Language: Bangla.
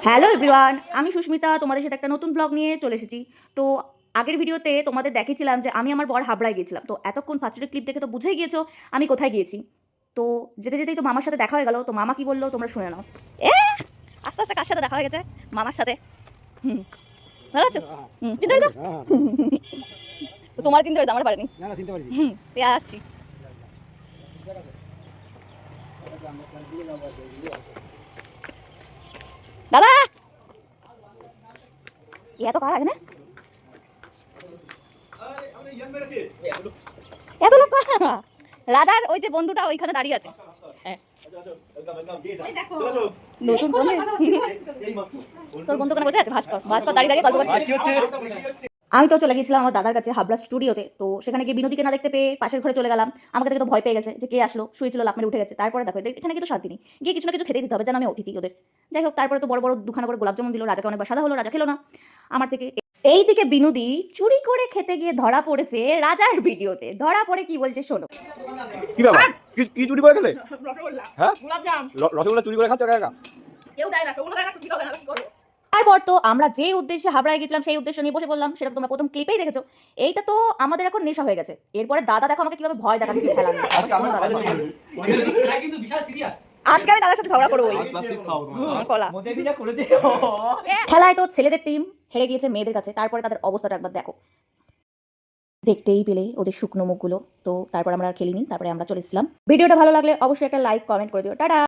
হ্যালো এভরিওয়ান, আমি সুস্মিতা তোমাদের সাথে একটা নতুন ব্লগ নিয়ে চলে এসেছি। তো আগের ভিডিওতে তোমাদের দেখিয়েছিলাম যে আমি আমার বর হাবড়ায় গিয়েছিলাম। তো এতক্ষণ ফার্স্টের ক্লিপ দেখে তো বুঝেই গিয়েছো আমি কোথায় গিয়েছি। তো যেতে যেতেই তো মামার সাথে দেখা হয়ে গেল। তো মামা কি বললো তোমরা শুনে নাও। আস্তে আস্তে কার সাথে দেখা হয়ে গেছে? মামার সাথে। ভালো আছো? চিন্তা করে তো তোমার চিন্তা করে আমার পারেনি। আসছি। দাদা এত কার আগে না, এত লোক রাজার ওই যে বন্ধুটা ওইখানে দাঁড়িয়ে আছে। নতুন তোর বন্ধু কেন বসে আছে? ভাস্কর ভাস্কর দাঁড়িয়ে দাঁড়িয়ে গল্প করছে। আমি তো চলে গেছিলাম আমার দাদার কাছে হাবড়া স্টুডিওতে। তো সেখানে গিয়ে বিনোদীকে না দেখতে পেয়ে পাশের ঘরে চলে গেলাম। আমাকে দেখে তো ভয় পেয়ে গেছে যে কে আসলো, শুয়েছিল লাফ মেরে উঠে গেছে। তারপরে দেখো এখানে কিন্তু 7 দিনই গিয়ে কিছু না কিছু খেতে দিতে হবে, যেন আমি অতিথি ওদের। যাই হোক, তারপরে তো বড় বড় দুখানা করে গোলাপ জামুন দিল। রাজাকে অনেকবার সাদা হলো, রাজা খেলো না আমার থেকে। এইদিকে বিনোদী চুরি করে খেতে গিয়ে ধরা পড়েছে রাজার ভিডিওতে। ধরা পড়ে কি বলছে শোনো। কি ব্যাপার? কি চুরি করে খেলে? রসগোল্লা, হ্যাঁ, গোলাপজাম। রসগোল্লা চুরি করে খাচ্ছ একা একা? কেউ দেয় না, সবগুলো দেয় না, সত্যি কথা না, কি করবো? তারপর তো আমরা যে উদ্দেশ্যে হাবড়ায় গেছিলাম সেই উদ্দেশ্য নিয়ে বসে পড়লাম। সেটা তো তোমরা প্রথম ক্লিপেই দেখেছো। এইটা তো আমাদের এখন নেশা হয়ে গেছে। এরপরে দাদা দেখো আমাকে কিভাবে ভয় দেখাচ্ছে খেলা নিয়ে। আজকে আমি দাদার সাথে ঝগড়া করবো। খেলায় তো ছেলেদের টিম হেরে গিয়েছে মেয়েদের কাছে। তারপরে তাদের অবস্থাটা একবার দেখো, দেখতেই পেলে ওদের শুকনো মুখগুলো। তো তারপর আমরা আর খেলিনি, তারপরে আমরা চলে এসেছিলাম। ভিডিওটা ভালো লাগলে অবশ্যই একটা লাইক কমেন্ট করে দিও। টাটা।